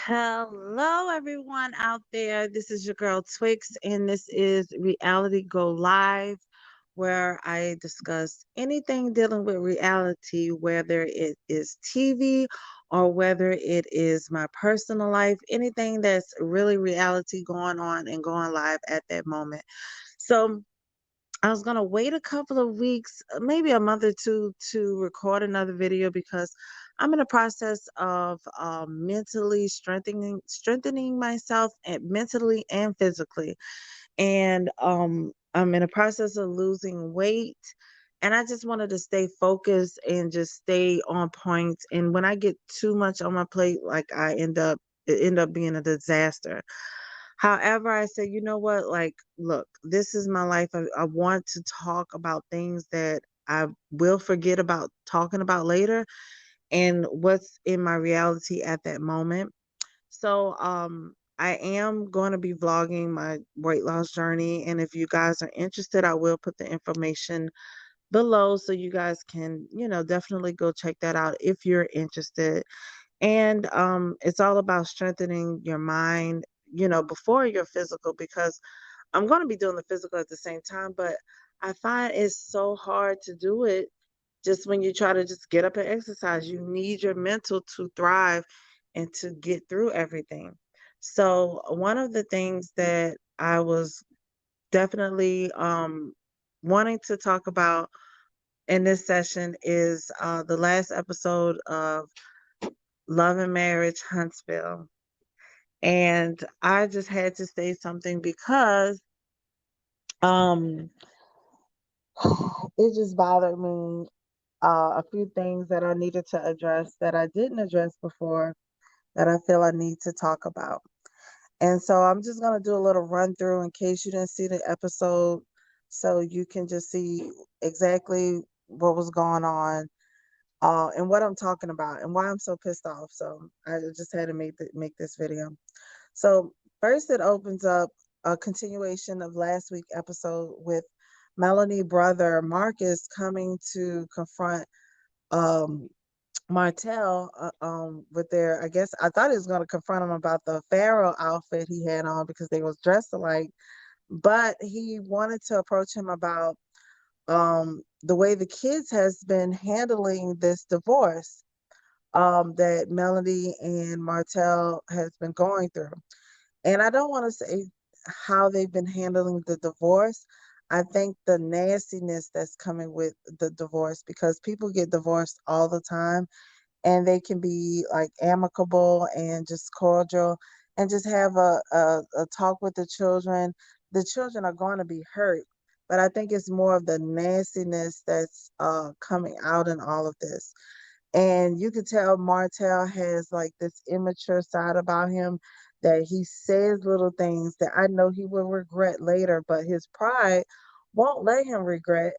Hello, everyone out there. This is your girl Twix, and this is Reality Go Live, where I discuss anything dealing with reality, whether it is TV or whether it is my personal life, anything that's really reality going on and going live at that moment. So, I was gonna wait a couple of weeks, maybe a month or two, to record another video because I'm in the process of mentally strengthening myself and mentally and physically, and I'm in the process of losing weight, and I just wanted to stay focused and just stay on point. And when I get too much on my plate, like it end up being a disaster. However, I said, you know what? Like, look, this is my life. I want to talk about things that I will forget about talking about later and what's in my reality at that moment. So, I am going to be vlogging my weight loss journey. And if you guys are interested, I will put the information below so you guys can, definitely go check that out if you're interested. And it's all about strengthening your mind, before your physical, because I'm going to be doing the physical at the same time, but I find it's so hard to do it just when you try to just get up and exercise. You need your mental to thrive and to get through everything. So, one of the things that I was definitely wanting to talk about in this session is the last episode of Love and Marriage Huntsville. And I just had to say something because um it just bothered me, a few things that I needed to address that I didn't address before that I feel I need to talk about. And so I'm just going to do a little run through in case you didn't see the episode so you can just see exactly what was going on, and what I'm talking about and why I'm so pissed off. So I just had to make this video. So first, it opens up a continuation of last week's episode with Melanie brother Marcus coming to confront um Martell, with their, I guess I thought he was going to confront him about the pharaoh outfit he had on because they was dressed alike, but he wanted to approach him about the way the kids has been handling this divorce, that Melody and Martell has been going through. And I don't want to say how they've been handling the divorce. I think the nastiness that's coming with the divorce, because people get divorced all the time and they can be like amicable and just cordial and just have a talk with the children. The children are going to be hurt, but I think it's more of the nastiness that's coming out in all of this. And you could tell Martell has like this immature side about him, that he says little things that I know he will regret later, but his pride won't let him regret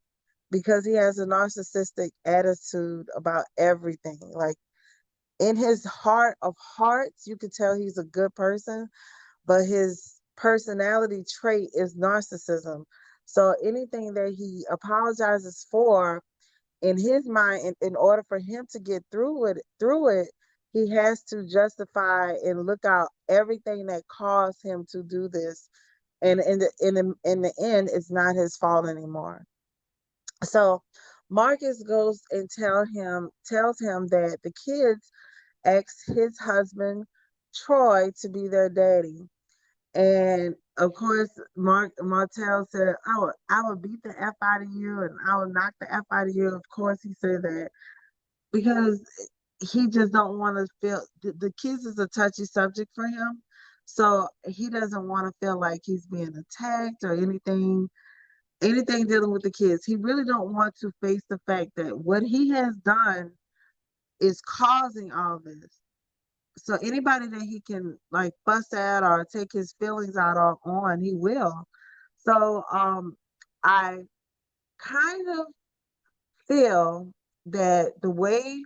because he has a narcissistic attitude about everything. Like, in his heart of hearts, you could tell he's a good person, but his personality trait is narcissism. So anything that he apologizes for, in his mind, in order for him to get through it, he has to justify and look out everything that caused him to do this. And in the end, it's not his fault anymore. So Marcus goes and tells him that the kids asked his husband Troy to be their daddy. And of course, Martell said, I will beat the F out of you and I will knock the F out of you. Of course, he said that because he just don't want to feel the kids is a touchy subject for him. So he doesn't want to feel like he's being attacked or anything dealing with the kids. He really don't want to face the fact that what he has done is causing all this. So anybody that he can like fuss at or take his feelings out on, he will. So I kind of feel that the way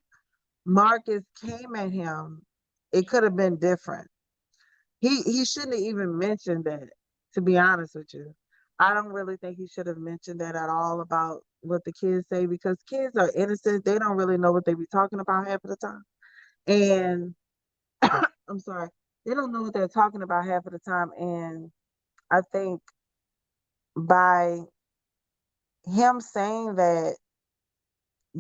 Marcus came at him, it could have been different. He shouldn't have even mentioned that, to be honest with you. I don't really think he should have mentioned that at all about what the kids say, because kids are innocent. They don't really know what they be talking about half of the time. And I'm sorry. They don't know what they're talking about half of the time. And I think by him saying that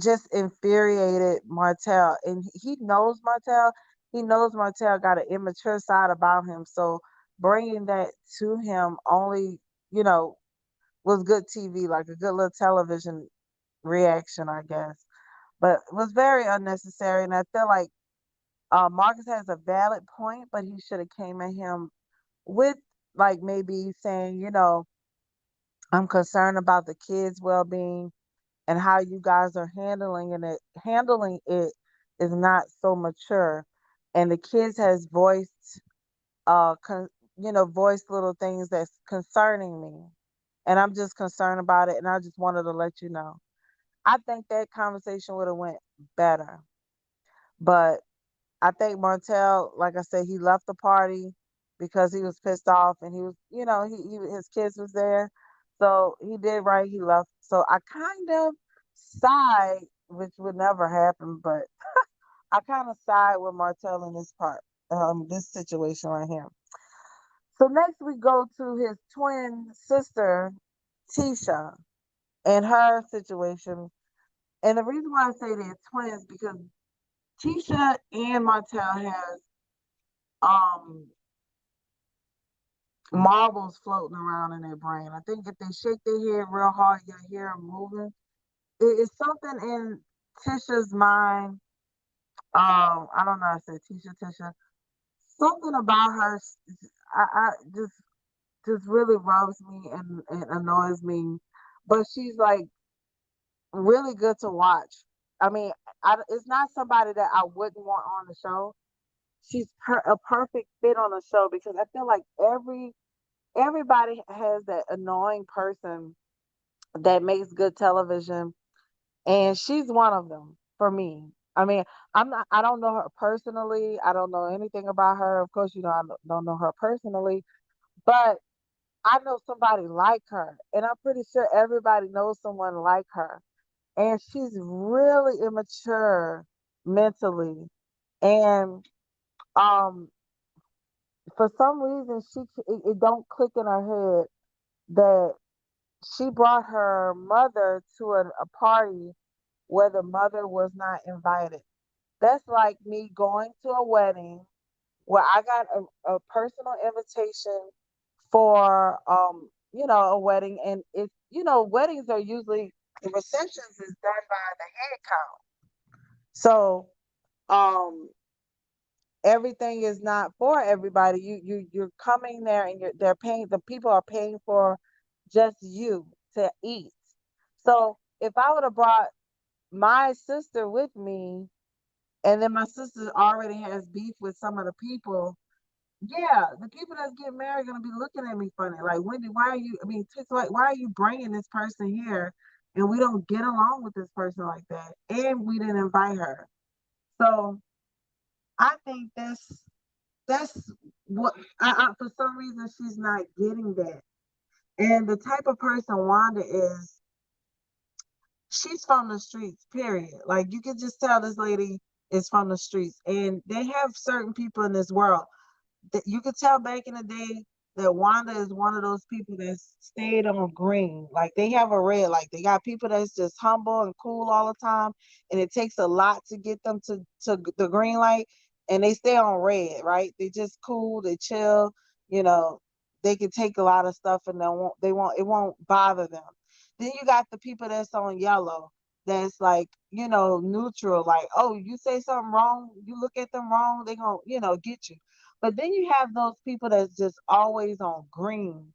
just infuriated Martell. And he knows Martell. He knows Martell got an immature side about him. So bringing that to him only, you know, was good TV, like a good little television reaction, I guess. But it was very unnecessary. And I feel like Marcus has a valid point, but he should have came at him with like maybe saying, I'm concerned about the kids' well-being and how you guys are handling it is not so mature, and the kids has voiced voiced little things that's concerning me, and I'm just concerned about it, and I just wanted to let you know. I think that conversation would have went better, but I think Martell, like I said, he left the party because he was pissed off, and he was, his kids was there, so he did right. He left. So I kind of side, which would never happen, but I kind of side with Martell in this part, this situation right here. So next we go to his twin sister, Tisha, and her situation. And the reason why I say they're twins because Tisha and Martell has um marbles floating around in their brain. I think if they shake their head real hard, you'll hear them moving. It is something in Tisha's mind. I don't know. I said Tisha. Something about her, I just really rubs me and annoys me. But she's like really good to watch. I mean, it's not somebody that I wouldn't want on the show. She's a perfect fit on the show because I feel like everybody has that annoying person that makes good television, and she's one of them for me. I mean, I don't know her personally. I don't know anything about her. Of course, I don't know her personally, but I know somebody like her, and I'm pretty sure everybody knows someone like her. And she's really immature mentally, and um, for some reason, it don't click in her head that she brought her mother to a party where the mother was not invited. That's like me going to a wedding where I got a personal invitation for a wedding, and weddings are usually the receptions is done by the head count. So um everything is not for everybody. You're coming there and they're paying, the people are paying for just you to eat. So if I would have brought my sister with me, and then my sister already has beef with some of the people, yeah, the people that's getting married are gonna be looking at me funny. Like, Wendy, why are you? I mean, like, why are you bringing this person here, and we don't get along with this person like that, and we didn't invite her. So I think that's what for some reason she's not getting that. And the type of person Wanda is, she's from the streets, period. Like you can just tell this lady is from the streets. And they have certain people in this world that you could tell back in the day that Wanda is one of those people that stayed on green. Like they have a red, like they got people that's just humble and cool all the time. And it takes a lot to get them to the green light, and they stay on red, right? They just cool, they chill, you know, they can take a lot of stuff and it won't bother them. Then you got the people that's on yellow, that's like, neutral, like, oh, you say something wrong, you look at them wrong, they gonna, get you. But then you have those people that's just always on green.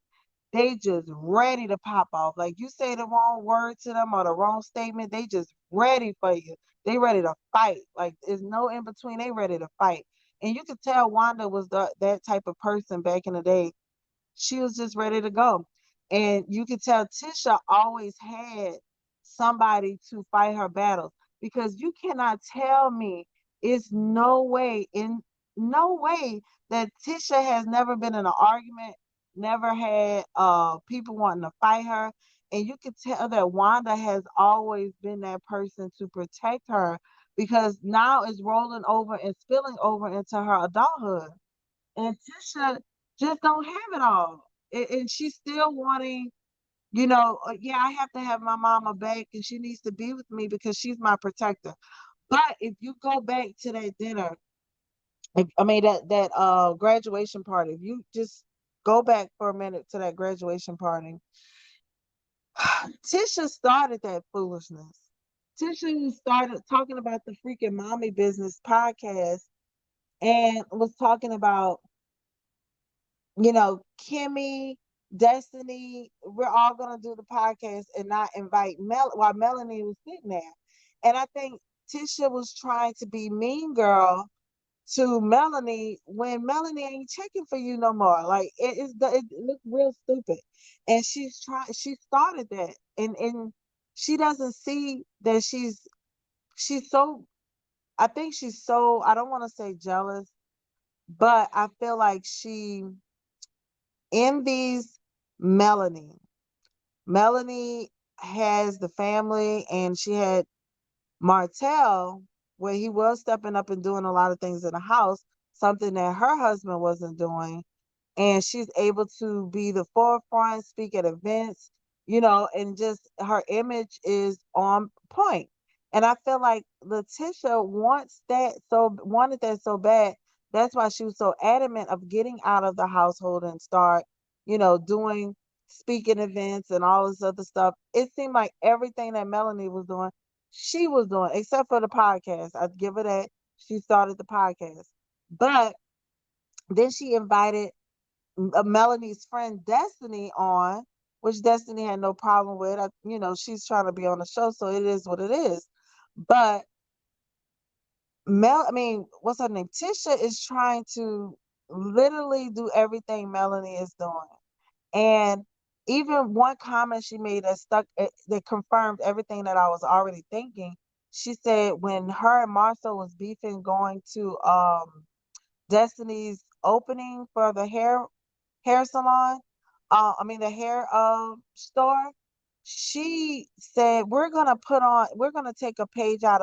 They just ready to pop off. Like you say the wrong word to them or the wrong statement, they just ready for you. They ready to fight. Like there's no in between. They ready to fight. And you could tell Wanda was that type of person back in the day. She was just ready to go. And you could tell Tisha always had somebody to fight her battles, because you cannot tell me it's no way that Tisha has never been in an argument, never had people wanting to fight her. And you could tell that Wanda has always been that person to protect her, because now it's rolling over and spilling over into her adulthood. And Tisha just don't have it all. And she's still wanting, yeah, I have to have my mama back and she needs to be with me because she's my protector. But if you go back to that dinner, I mean that graduation party, if you just go back for a minute to that graduation party, Tisha started that foolishness. Tisha started talking about the freaking mommy business podcast and was talking about, Kimmy, Destiny, we're all gonna do the podcast and not invite while Melanie was sitting there. And I think Tisha was trying to be mean girl to Melanie when Melanie ain't checking for you no more. Like it looked real stupid. And she started that. And she doesn't see that she's so I think she's so I don't want to say jealous, but I feel like she envies Melanie. Melanie has the family and she had Martell, where he was stepping up and doing a lot of things in the house, something that her husband wasn't doing. And she's able to be the forefront, speak at events, and just her image is on point. And I feel like Letitia wanted that so bad. That's why she was so adamant of getting out of the household and start, doing speaking events and all this other stuff. It seemed like everything that Melanie was doing, she was doing, except for the podcast. I'd give her that. She started the podcast. But then she invited Melanie's friend Destiny on, which Destiny had no problem with. She's trying to be on the show, so it is what it is. But what's her name? Tisha is trying to literally do everything Melanie is doing. And even one comment she made that confirmed everything that I was already thinking. She said when her and Marcel was beefing going to Destiny's opening for the hair salon, the hair store, she said we're gonna take a page out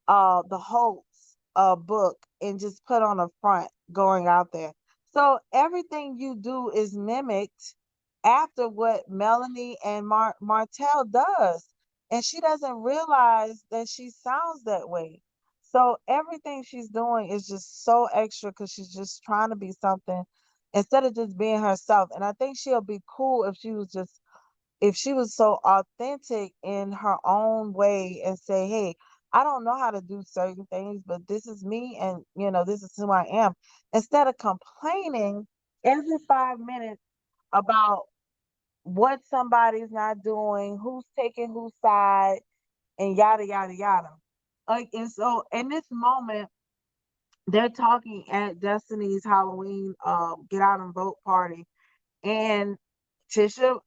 of the Holtz book and just put on a front going out there. So everything you do is mimicked after what Melanie and Martell does. And she doesn't realize that she sounds that way. So everything she's doing is just so extra because she's just trying to be something instead of just being herself. And I think she'll be cool if she was so authentic in her own way and say, hey, I don't know how to do certain things, but this is me and this is who I am. Instead of complaining every 5 minutes about what somebody's not doing, who's taking whose side, and yada yada yada. Like, and so in this moment, they're talking at Destiny's Halloween get out and vote party, and Tisha,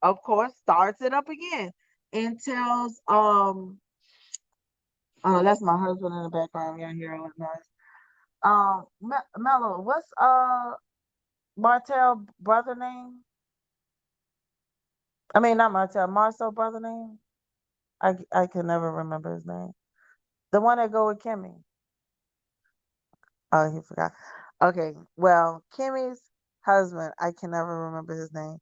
of course, starts it up again and tells oh, that's my husband in the background. Y'all hear all that noise. Mello, what's Martell brother name? I mean, not Martell, Marcel brother name. I can never remember his name. The one that go with Kimmy. Oh, he forgot. Okay, well, Kimmy's husband, I can never remember his name.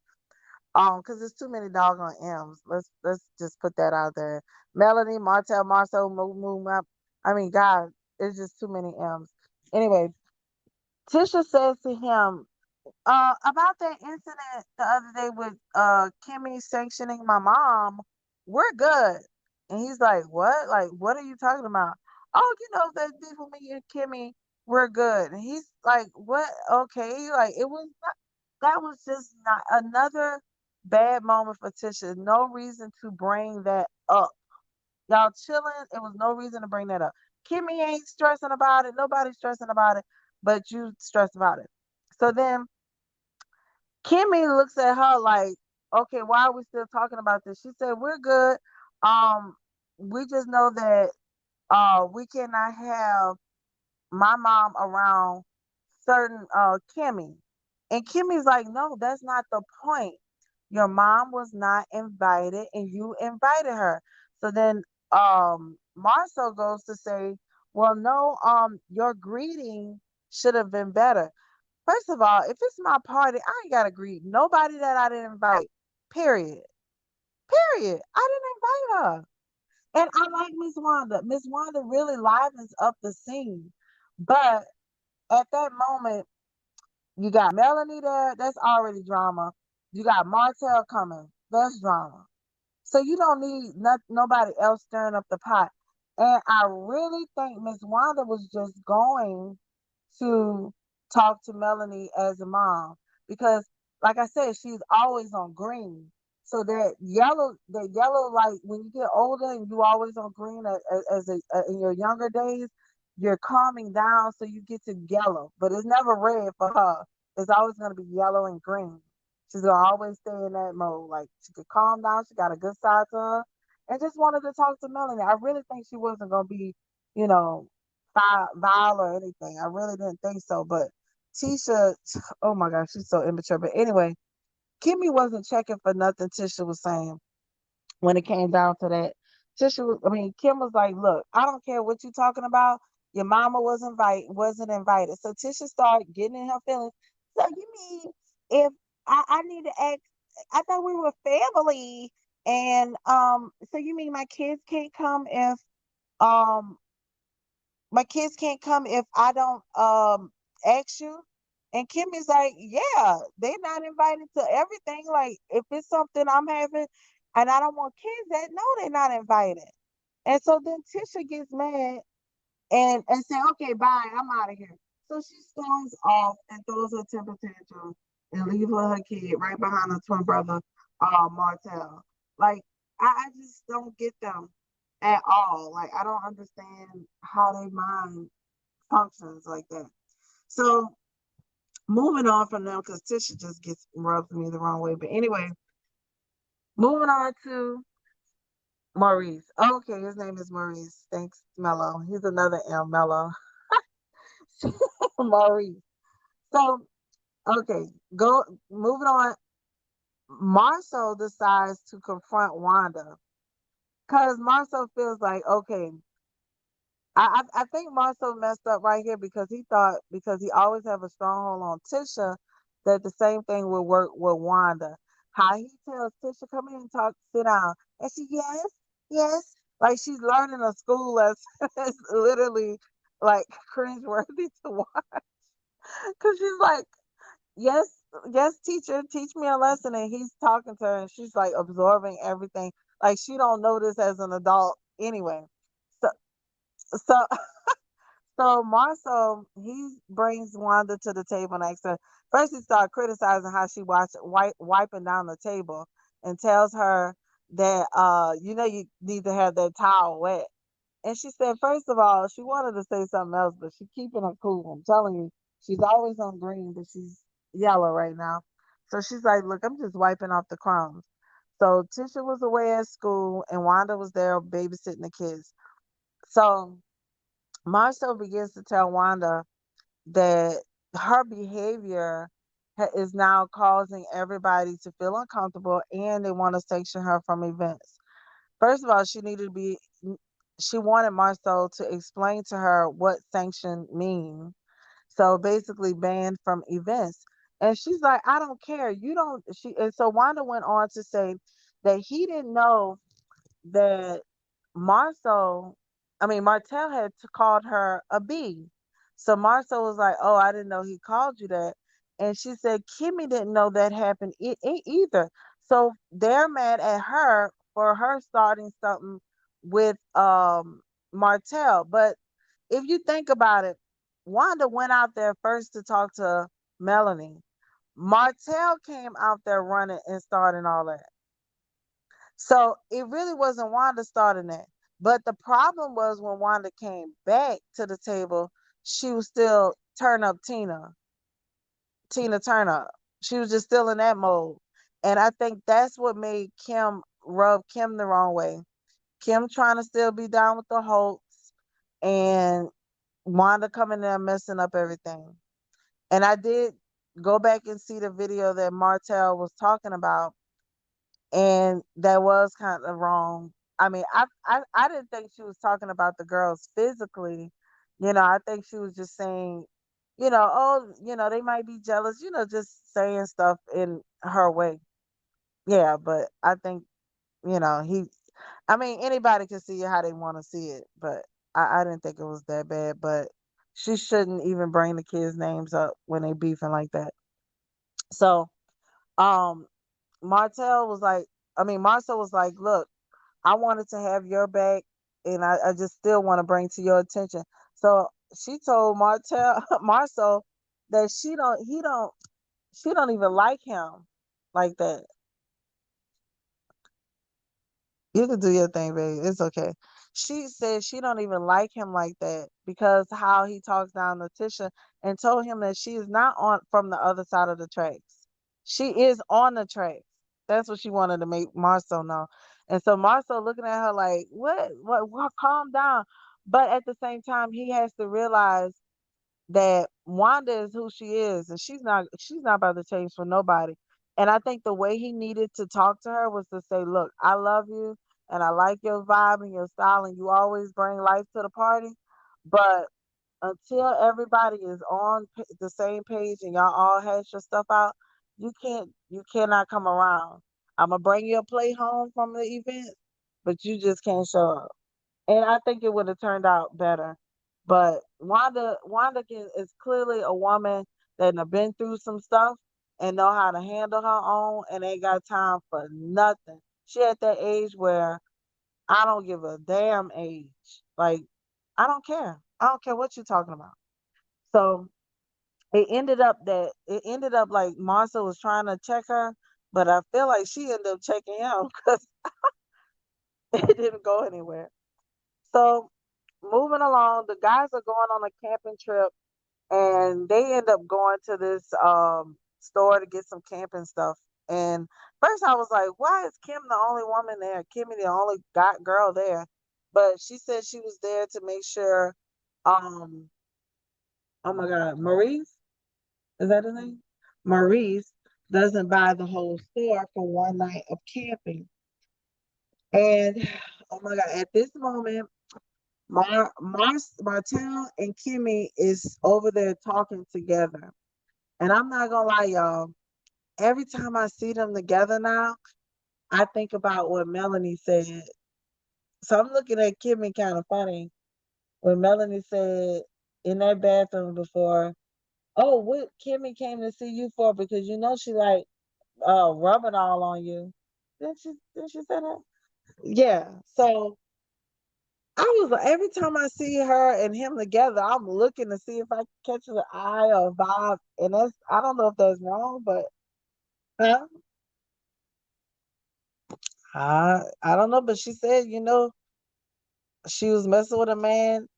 Because there's too many doggone M's. Let's just put that out there. Melanie, Martell, Marcel, Moo Moo. I mean, God, it's just too many M's. Anyway, Tisha says to him, about that incident the other day with Kimmy sanctioning my mom, we're good. And he's like, what? Like, what are you talking about? Oh, that beef with me and Kimmy, we're good. And he's like, what? Okay. Like, it was not, that was just not another bad moment for Tisha. No reason to bring that up. Y'all chilling. It was no reason to bring that up. Kimmy ain't stressing about it. Nobody's stressing about it, but you stressed about it. So then Kimmy looks at her like, okay, why are we still talking about this? She said, we're good. Um, we just know that we cannot have my mom around certain Kimmy. And Kimmy's like, no, that's not the point. Your mom was not invited and you invited her. So then Marcel goes to say, well, no, your greeting should have been better. First of all, if it's my party, I ain't gotta greet nobody that I didn't invite. Period. Period. I didn't invite her. And I like Miss Wanda. Miss Wanda really livens up the scene. But at that moment, you got Melanie there, that's already drama. You got Martell coming, that's drama. So you don't need nobody else stirring up the pot. And I really think Miss Wanda was just going to talk to Melanie as a mom because, like I said, she's always on green. So that yellow, like when you get older and you always on green in your younger days, you're calming down, so you get to yellow. But it's never red for her. It's always going to be yellow and green. She's gonna always stay in that mode. Like she could calm down. She got a good side to her, and just wanted to talk to Melanie. I really think she wasn't gonna be, you know, vile or anything. I really didn't think so. But Tisha, oh my gosh, she's so immature. But anyway, Kimmy wasn't checking for nothing Tisha was saying when it came down to that. Kim was like, "Look, I don't care what you talking about. Your mama wasn't invited." So Tisha started getting in her feelings. So you mean if I need to ask? I thought we were family, and so you mean um my kids can't come if I don't ask you? And Kimmy's like, yeah, they're not invited to everything. Like if it's something I'm having and I don't want kids that no, they're not invited. And so then Tisha gets mad and say, okay, bye, I'm out of here. So she storms off and throws her temper tantrum and leave her kid right behind her twin brother, Martell. Like I just don't get them at all. Like I don't understand how they mind functions like that. So moving on from them, because Tisha just gets rubs me the wrong way. But anyway, moving on to Maurice. Okay, his name is Maurice. Thanks, Mello. He's another M, Mello. Maurice. So, okay, go moving on. Marcel decides to confront Wanda because Marcel feels like, okay, I think Marcel messed up right here because he thought because he always have a stronghold on Tisha that the same thing would work with Wanda. How he tells Tisha, come in and talk, sit down. And she, yes, yes. Like she's learning a school lesson. It's literally like cringeworthy to watch. Cause she's like, yes, yes, teacher, teach me a lesson. And he's talking to her and she's like absorbing everything. Like she don't know this as an adult anyway. So so So Marcel, he brings Wanda to the table and asks her. First, he started criticizing how she wiping down the table and tells her that you need to have that towel wet. And she said, first of all, she wanted to say something else, but she's keeping her cool. I'm telling you, she's always on green, but she's yellow right now. So she's like, look, I'm just wiping off the crumbs. So Tisha was away at school and Wanda was there babysitting the kids. So Marcel begins to tell Wanda that her behavior is now causing everybody to feel uncomfortable and they want to sanction her from events. First of all, she wanted Marcel to explain to her what sanction means. So basically banned from events. And she's like, I don't care. You don't she and so Wanda went on to say that he didn't know that Marcel, Martell had called her a B. So Marcel was like, "Oh, I didn't know he called you that." And she said, "Kimmy didn't know that happened either." So they're mad at her for her starting something with Martell. But if you think about it, Wanda went out there first to talk to Melanie. Martell came out there running and starting all that. So it really wasn't Wanda starting that. But the problem was when Wanda came back to the table, she was still turn up Tina turn up. She was just still in that mode. And I think that's what made Kim rub Kim the wrong way. Kim trying to still be down with the Holtz and Wanda coming there messing up everything. And I did go back and see the video that Martell was talking about and that was kind of wrong. I didn't think she was talking about the girls physically. I think she was just saying oh, they might be jealous, just saying stuff in her way. Yeah, but I think, I mean, anybody can see it how they want to see it, but I didn't think it was that bad. But she shouldn't even bring the kids' names up when they beefing like that. So, um, Martell was like, I mean, Marcel was like, look, I wanted to have your back, and I just still want to bring to your attention. So she told Martell, Marcel, that she don't even like him like that. You can do your thing, baby. It's okay. She said she don't even like him like that because how he talks down to Tisha, and told him that she is not on from the other side of the tracks. She is on the tracks. That's what she wanted to make Marcel know. And so Marcel looking at her like, what, calm down. But at the same time, he has to realize that Wanda is who she is, and she's not about to change for nobody. And I think the way he needed to talk to her was to say, "Look, I love you, and I like your vibe and your style, and you always bring life to the party. But until everybody is on the same page and y'all all hash your stuff out, you cannot come around. I'm gonna bring you a plate home from the event, but you just can't show up." And I think it would have turned out better. But is clearly a woman that have been through some stuff and know how to handle her own and ain't got time for nothing. She at that age where I don't give a damn age. Like, I don't care. I don't care what you're talking about. So it ended up like Marcia was trying to check her, but I feel like she ended up checking him because it didn't go anywhere. So moving along, the guys are going on a camping trip, and they end up going to this store to get some camping stuff. And first I was like, why is Kim the only woman there? Kimmy the only girl there. But she said she was there to make sure um oh my god, Maurice, is that his name? Maurice doesn't buy the whole store for one night of camping. And oh my god, at this moment Martell and Kimmy is over there talking together. And I'm not gonna lie, y'all. Every time I see them together now, I think about what Melanie said. So I'm looking at Kimmy kind of funny when Melanie said in that bathroom before, "Oh, what Kimmy came to see you for? Because she like rubbing all on you." Didn't she say that? Yeah. So I was like, every time I see her and him together, I'm looking to see if I can catch an eye or a vibe. And I don't know if that's wrong, but huh? I don't know, but she said, she was messing with a man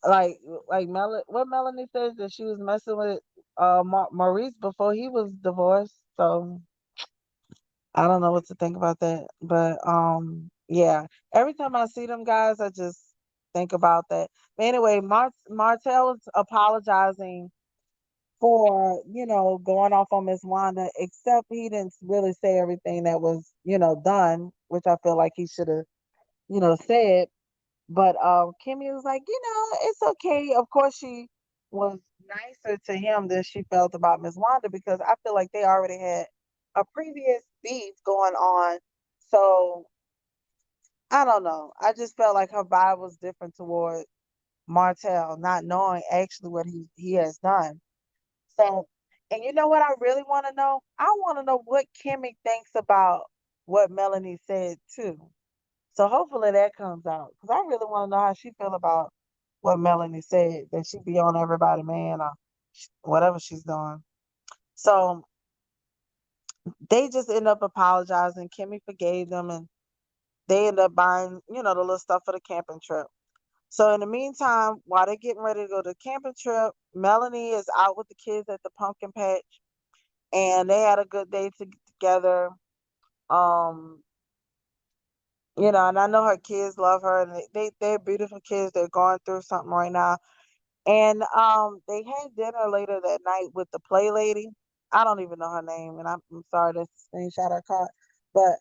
like what Melanie says that she was messing with Maurice before he was divorced. So I don't know what to think about that. But yeah, every time I see them guys, I just think about that. But anyway, Martell is apologizing for, going off on Miss Wanda, except he didn't really say everything that was, done, which I feel like he should have, said. But Kimmy was like, it's okay. Of course, she was nicer to him than she felt about Miss Wanda because I feel like they already had a previous beef going on. So I don't know. I just felt like her vibe was different toward Martell, not knowing actually what he has done. So, and you know what I really want to know? I want to know what Kimmy thinks about what Melanie said too. So hopefully that comes out because I really want to know how she feel about what Melanie said that she be on everybody, man, or whatever she's doing. So they just end up apologizing. Kimmy forgave them, and they end up buying, the little stuff for the camping trip. So in the meantime, while they're getting ready to go to the camping trip, Melanie is out with the kids at the pumpkin patch, and they had a good day together. Um, and I know her kids love her, and they're beautiful kids. They're going through something right now. And they had dinner later that night with the play lady. I don't even know her name, and I'm sorry that's the screenshot I caught. But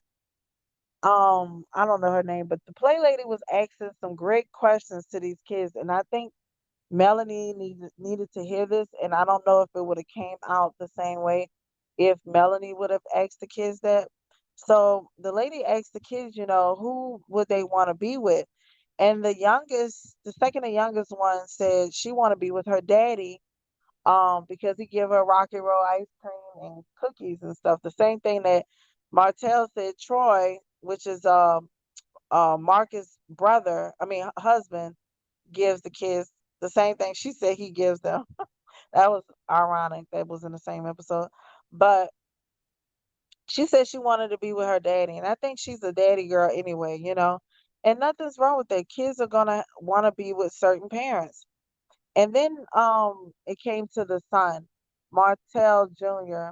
I don't know her name, but the play lady was asking some great questions to these kids, and I think Melanie needed to hear this, and I don't know if it would have came out the same way if Melanie would have asked the kids that. So the lady asked the kids, who would they want to be with? And the second and youngest one said she want to be with her daddy, because he give her Rocky Road ice cream and cookies and stuff. The same thing that Martell said Troy, which is Marcus' brother, I mean husband, gives the kids the same thing she said he gives them. That was ironic. That was in the same episode. But she said she wanted to be with her daddy. And I think she's a daddy girl anyway. And nothing's wrong with that. Kids are gonna want to be with certain parents. And then it came to the son, Martell Jr.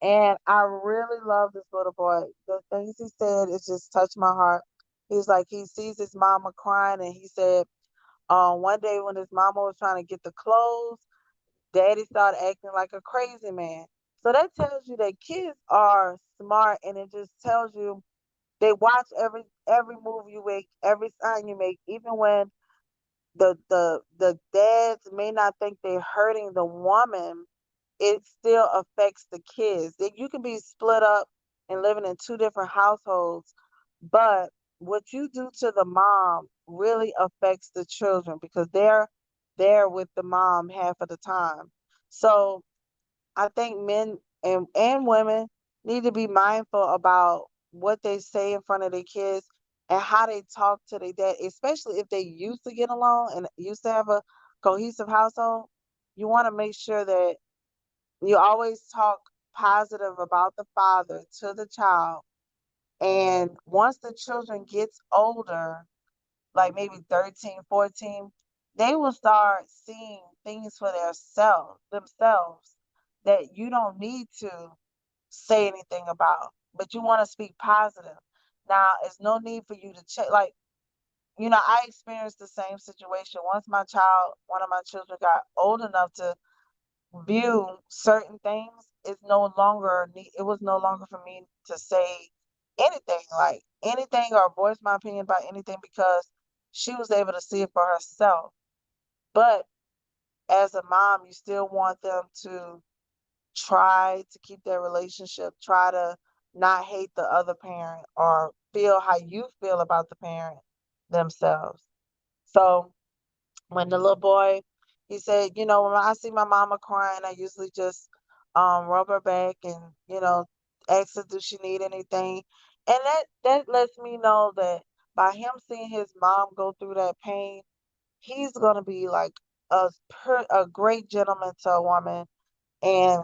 And I really love this little boy. The things he said, it just touched my heart. He's like, he sees his mama crying, and he said, one day when his mama was trying to get the clothes, daddy started acting like a crazy man. So that tells you that kids are smart, and it just tells you they watch every move you make, every sign you make, even when the dads may not think they're hurting the woman, it still affects the kids. You can be split up and living in two different households, but what you do to the mom really affects the children because they're there with the mom half of the time. So I think men and women need to be mindful about what they say in front of their kids and how they talk to their dad, especially if they used to get along and used to have a cohesive household. You want to make sure that you always talk positive about the father to the child. And once the children gets older, like maybe 13, 14, they will start seeing things for themselves that you don't need to say anything about, but you want to speak positive. Now, it's no need for you to check. Like, I experienced the same situation. Once one of my children got old enough to view certain things, it was no longer for me to say anything, like anything, or voice my opinion about anything because she was able to see it for herself. But as a mom, you still want them to try to keep their relationship, try to not hate the other parent or feel how you feel about the parent themselves. So when the little boy, he said, when I see my mama crying, I usually just rub her back and, ask her, does she need anything? And that lets me know that by him seeing his mom go through that pain, he's gonna be like a great gentleman to a woman and,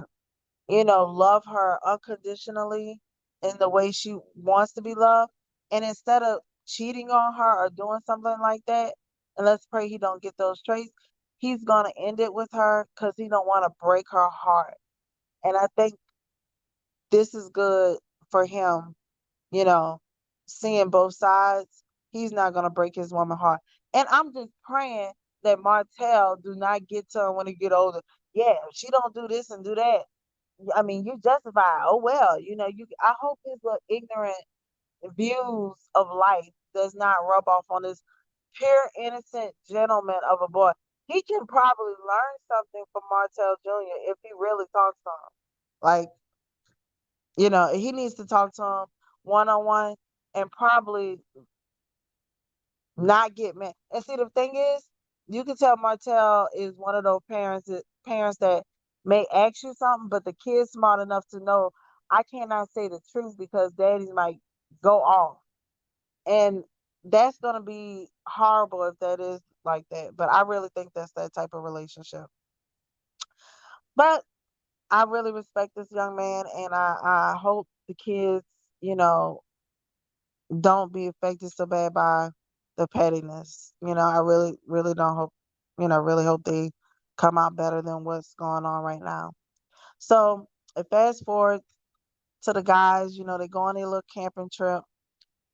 love her unconditionally in the way she wants to be loved. And instead of cheating on her or doing something like that, and let's pray he don't get those traits, he's gonna end it with her because he don't want to break her heart. And I think this is good for him, you know, seeing both sides. He's not gonna break his woman heart. And I'm just praying that Martell do not get to him when he get older. Yeah, she don't do this and do that. I mean, you justify. Oh well, I hope his little ignorant views of life does not rub off on this pure innocent gentleman of a boy. He can probably learn something from Martell Jr. if he really talks to him. Like, he needs to talk to him one on one and probably not get mad. And see, the thing is, you can tell Martell is one of those parents that may ask you something, but the kid's smart enough to know I cannot say the truth because daddy might go off. And that's gonna be horrible if that is like that. But I really think that's that type of relationship. But I really respect this young man and I hope the kids, you know, don't be affected so bad by the pettiness. I really, really don't hope, really hope they come out better than what's going on right now. So, fast forward to the guys, they go on their little camping trip,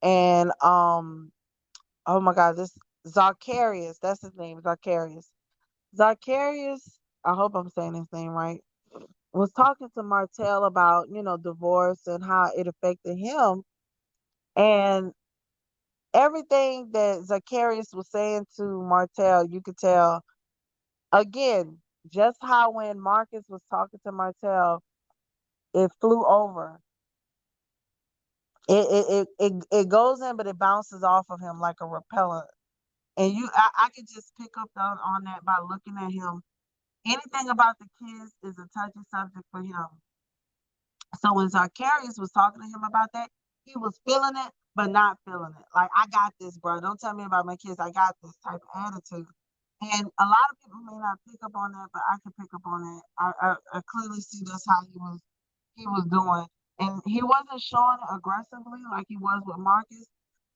and oh my God, this Zacharias, that's his name, Zacharias. Zacharias, I hope I'm saying his name right, was talking to Martell about, divorce and how it affected him. And everything that Zacharias was saying to Martell, you could tell Again, just how when Marcus was talking to Martell, it flew over. It goes in, but it bounces off of him like a repellent. And I could just pick up on that by looking at him. Anything about the kids is a touchy subject for him. So when Zacharias was talking to him about that, he was feeling it, but not feeling it. Like, I got this, bro. Don't tell me about my kids. I got this type of attitude. And a lot of people may not pick up on that, but I can pick up on that. I clearly see that's how he was doing. And he wasn't showing it aggressively like he was with Marcus,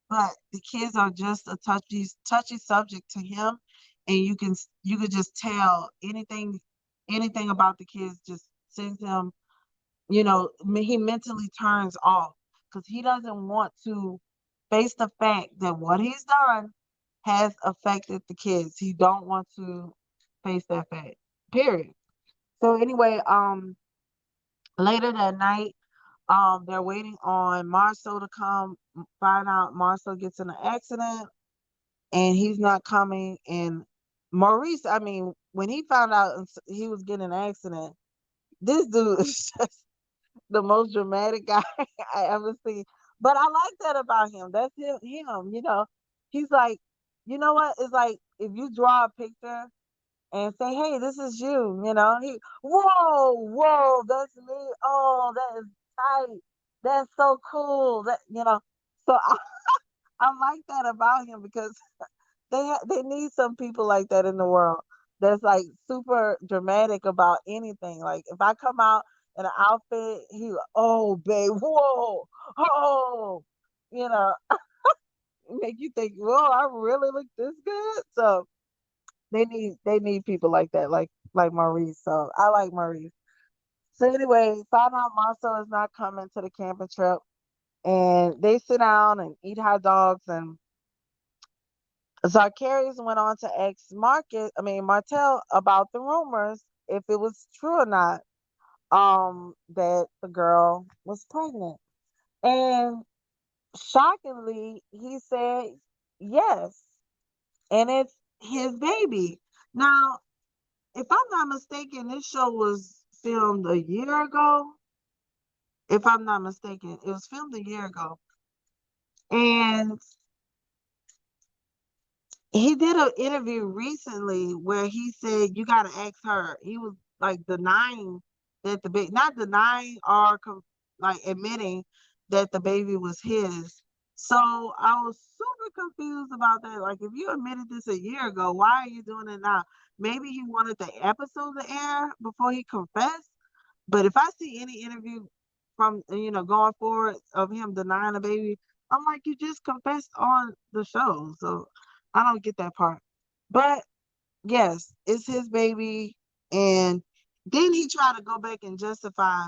but the kids are just a touchy subject to him. And you could just tell anything about the kids just sends him, he mentally turns off because he doesn't want to face the fact that what he's done has affected the kids. He don't want to face that fact. Period. So anyway, later that night, they're waiting on Marcel to come. Find out Marcel gets in an accident and he's not coming. And Maurice, I mean, when he found out he was getting an accident, this dude is just the most dramatic guy I ever seen. But I like that about him. That's him. He's like, you know what? It's like if you draw a picture and say, "Hey, this is you," whoa, whoa, that's me. Oh, that is tight. That's so cool. So I like that about him because they need some people like that in the world. That's like super dramatic about anything. Like if I come out in an outfit, oh babe, whoa, oh, you know, make you think, whoa, I really look this good. So they need people like that, like Maurice. So I like Maurice. So anyway, found out Marcel is not coming to the camping trip, and they sit down and eat hot dogs. And Zacharias went on to ask Martell about the rumors, if it was true or not, that the girl was pregnant. And shockingly, he said yes, and it's his baby. Now, if I'm not mistaken, this show was filmed a year ago. If I'm not mistaken, it was filmed a year ago. And he did an interview recently where he said you got to ask her. He was like denying that the baby, not denying or like admitting that the baby was his. So I was super confused about that. Like, if you admitted this a year ago, why are you doing it now? Maybe he wanted the episode to air before he confessed. But if I see any interview from going forward of him denying a baby, I'm like, you just confessed on the show, so I don't get that part. But yes, it's his baby, and then he tried to go back and justify.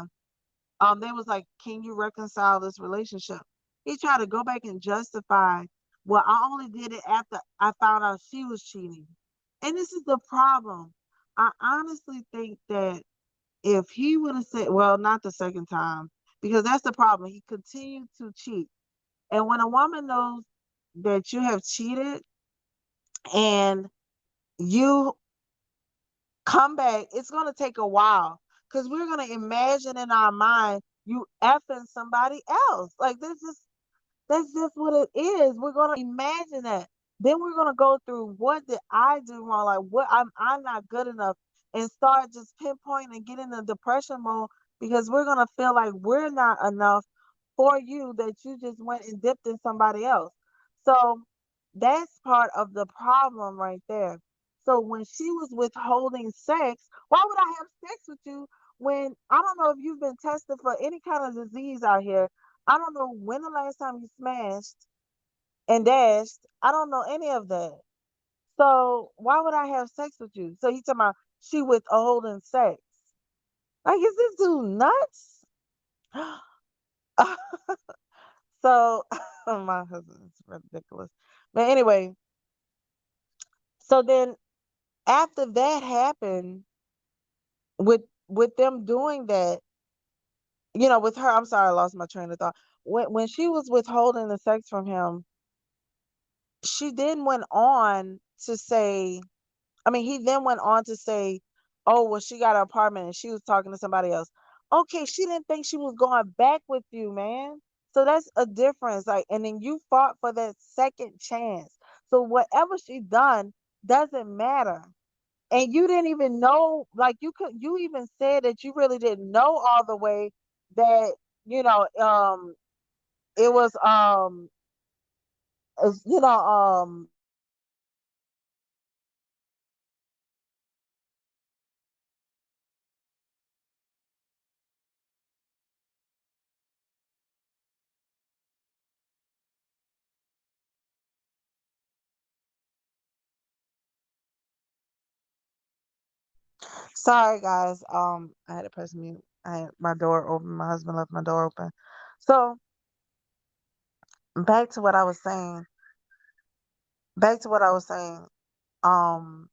They was like, can you reconcile this relationship? He tried to go back and justify. Well, I only did it after I found out she was cheating, and this is the problem. I honestly think that if he would have said, well, not the second time, because that's the problem. He continued to cheat. And when a woman knows that you have cheated and you come back, it's going to take a while because we're going to imagine in our mind you effing somebody else. Like, that's just what it is. We're gonna imagine that. Then we're gonna go through what did I do wrong? Like, what I'm not good enough, and start just pinpointing and get in the depression mode because we're gonna feel like we're not enough for you, that you just went and dipped in somebody else. So that's part of the problem right there. So when she was withholding sex, why would I have sex with you when I don't know if you've been tested for any kind of disease out here? I don't know when the last time you smashed and dashed. I don't know any of that. So why would I have sex with you? So he talking about she withholding sex. Like, is this dude nuts? So my husband's ridiculous. But anyway, so then after that happened with them doing that, with her, I'm sorry, I lost my train of thought. When she was withholding the sex from him, she then went on to say I mean, he then went on to say, "Oh, well, she got an apartment and she was talking to somebody else." Okay, she didn't think she was going back with you, man. So that's a difference. Like, and then you fought for that second chance. So whatever she done doesn't matter. And you didn't even know, like you even said that you really didn't know all the way that, you know, it was as- you know, sorry guys, I had to press mute. I had my door open. My husband left my door open. So back to what I was saying. Back to what I was saying. Um,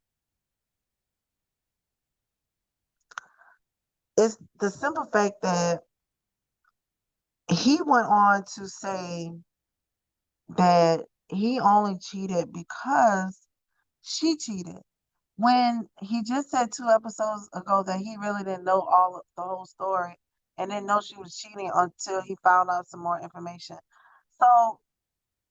it's the simple fact that he went on to say that he only cheated because she cheated. When he just said 2 episodes ago that he really didn't know all of the whole story and didn't know she was cheating until he found out some more information. So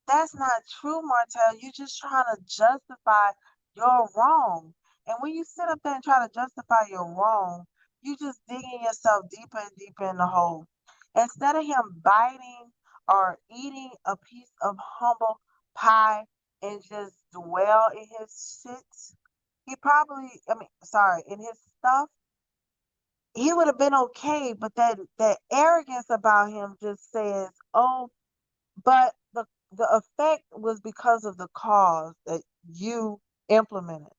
that's not true, Martell. You just trying to justify your wrong. And when you sit up there and try to justify your wrong, you just digging yourself deeper and deeper in the hole. Instead of him biting or eating a piece of humble pie and just dwell in his shit, he probably, I mean, sorry, in his stuff, he would have been okay. But that arrogance about him just says, "Oh, but the effect was because of the cause that you implemented."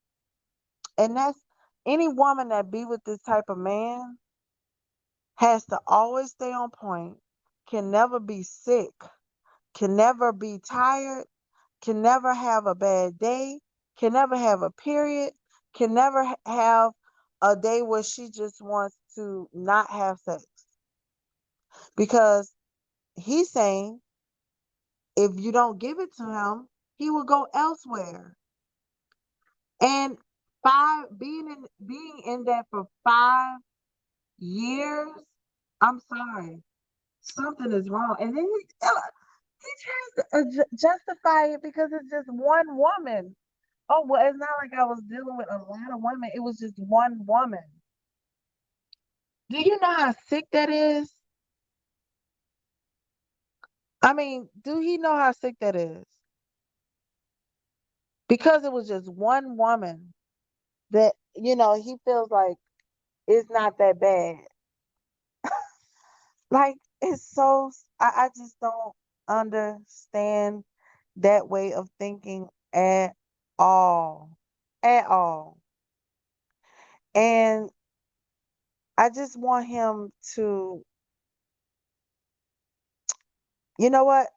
And that's any woman that be with this type of man has to always stay on point, can never be sick, can never be tired, can never have a bad day, can never have a period, can never have a day where she just wants to not have sex. Because he's saying if you don't give it to him, he will go elsewhere. And being in that for 5 years, I'm sorry, something is wrong. And then he tries to justify it because it's just one woman. Oh, well, it's not like I was dealing with a lot of women. It was just one woman. Do you know how sick that is? I mean, do he know how sick that is? Because it was just one woman that, he feels like it's not that bad. Like, it's so, I just don't understand that way of thinking at all. At all. And I just want him to, you know what?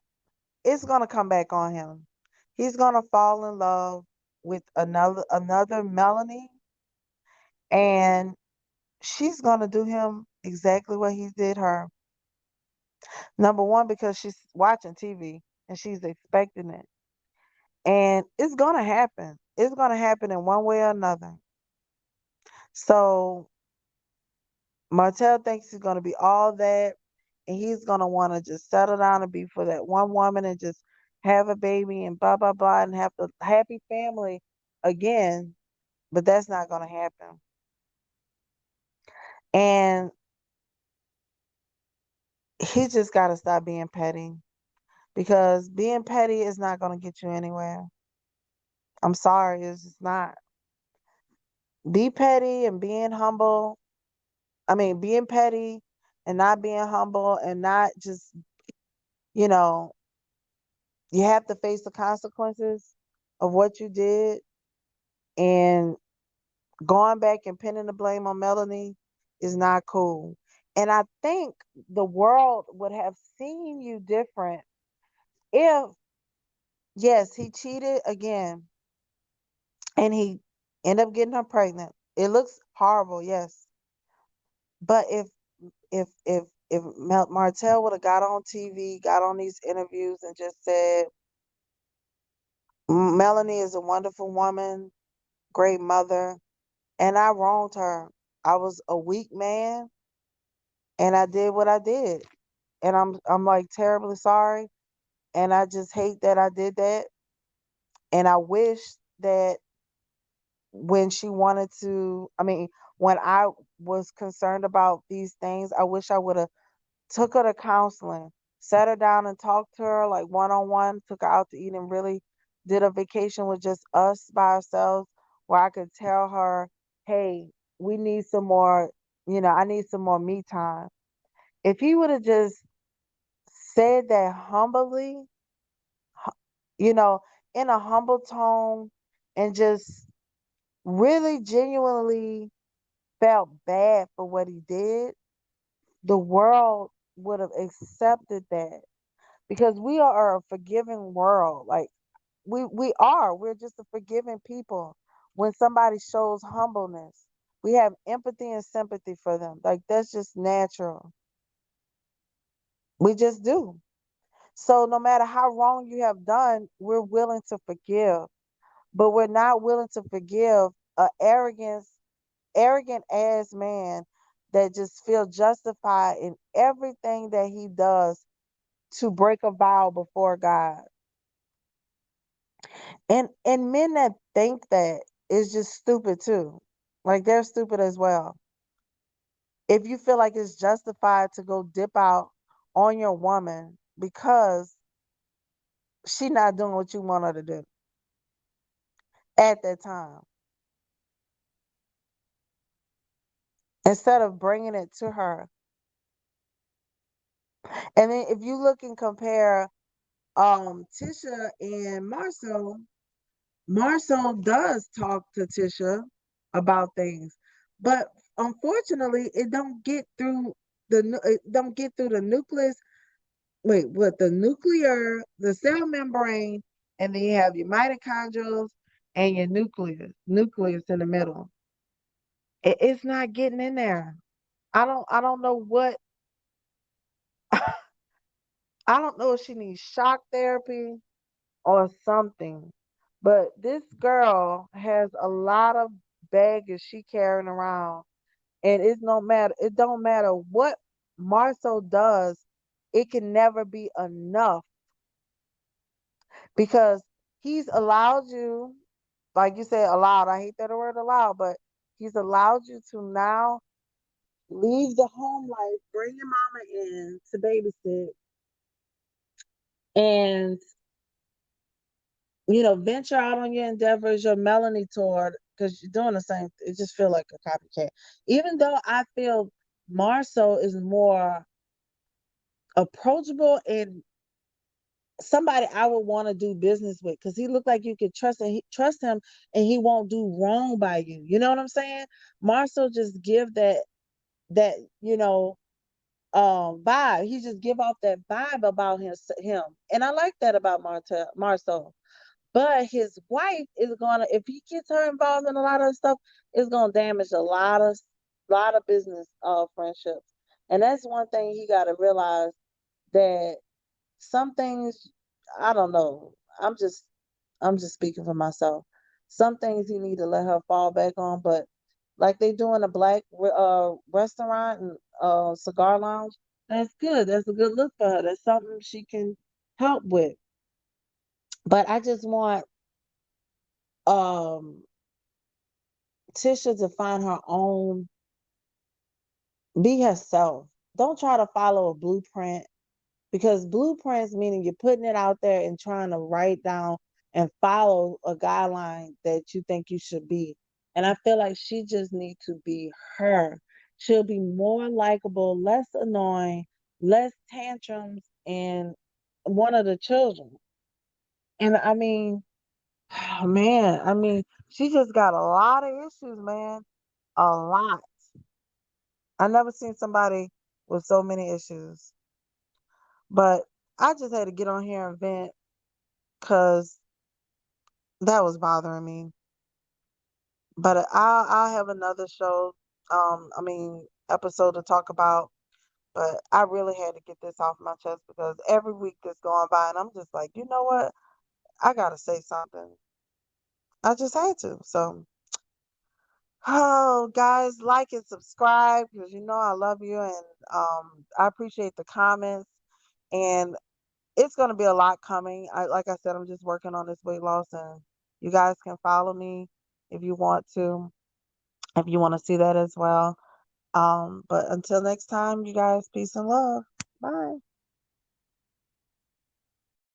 It's gonna come back on him. He's gonna fall in love with another Melanie, and she's gonna do him exactly what he did her. Number one, because she's watching TV and she's expecting it. And it's gonna happen. It's gonna happen in one way or another. So Martell thinks he's gonna be all that, and he's gonna want to just settle down and be for that one woman and just have a baby and blah blah blah and have the happy family again. But that's not gonna happen. And he just gotta stop being petty because being petty is not gonna get you anywhere. I'm sorry, it's just not. Be petty and being humble. I mean, being petty and not being humble and not just, you know, you have to face the consequences of what you did. And going back and pinning the blame on Melanie is not cool. And I think the world would have seen you different if, yes, he cheated again and he ended up getting her pregnant. It looks horrible, yes. But if Martell would have got on TV, got on these interviews, and just said, Melanie is a wonderful woman. great mother, and I wronged her. I was a weak man, and I did what I did. And I'm like terribly sorry, and I just hate that I did that. And I wish that when she wanted to, I mean, when I was concerned about these things, I wish I would have took her to counseling, sat her down and talked to her like one on one, took her out to eat and really did a vacation with just us by ourselves where I could tell her, hey, we need some more, I need some more me time. If he would have just said that humbly, hu- you know, in a humble tone and just really genuinely felt bad for what he did, the world would have accepted that because we are a forgiving world. Like we are. We're just a forgiving people. When somebody shows humbleness, we have empathy and sympathy for them. Like that's just natural. We just do. So no matter how wrong you have done, we're willing to forgive. But we're not willing to forgive a arrogant ass man that just feels justified in everything that he does to break a vow before God. And men that think that is just stupid too. Like they're stupid as well. If you feel like it's justified to go dip out on your woman because she not doing what you want her to do at that time, instead of bringing it to her. And then if you look and compare Tisha and Marcel does talk to Tisha about things, but unfortunately, it don't get through the nucleus. Wait, what? The cell membrane, and then you have your mitochondrial and your nucleus in the middle. It's not getting in there. I don't know what. I don't know if she needs shock therapy or something. But this girl has a lot of baggage she carrying around, and it don't matter what Marcel does, it can never be enough because he's allowed you, like you said, allowed. I hate that word allowed, but he's allowed you to now leave the home life, bring your mama in to babysit, and venture out on your endeavors, your Melanie tour, because you're doing the same. It just feel like a copycat. Even though I feel Marcel is more approachable and somebody I would want to do business with, because he looked like you could trust him, and he won't do wrong by you. You know what I'm saying? Marcel just give that vibe. He just give off that vibe about him, and I like that about Marcel. But his wife is gonna, if he gets her involved in a lot of stuff, it's gonna damage a lot of business friendships. And that's one thing he gotta realize, that some things, I don't know. I'm just speaking for myself. Some things he need to let her fall back on, but like they do in a black restaurant and cigar lounge, that's good. That's a good look for her. That's something she can help with. But I just want um Tisha to find her own, be herself. Don't try to follow a blueprint, because blueprints meaning you're putting it out there and trying to write down and follow a guideline that you think you should be. And I feel like she just needs to be her. She'll be more likable, less annoying, less tantrums, and one of the children. And I mean, oh man, I mean, she just got a lot of issues, man. A lot. I never seen somebody with so many issues. But I just had to get on here and vent because that was bothering me. But I'll have another show, episode to talk about. But I really had to get this off my chest because every week that's going by, and I'm just like, you know what? I gotta say something. I just had to. So Oh, guys, like and subscribe because you know I love you and I appreciate the comments. And it's going to be a lot coming. Like I said, I'm just working on this weight loss, and you guys can follow me if you want to, if you want to see that as well. But until next time, you guys, peace and love. Bye.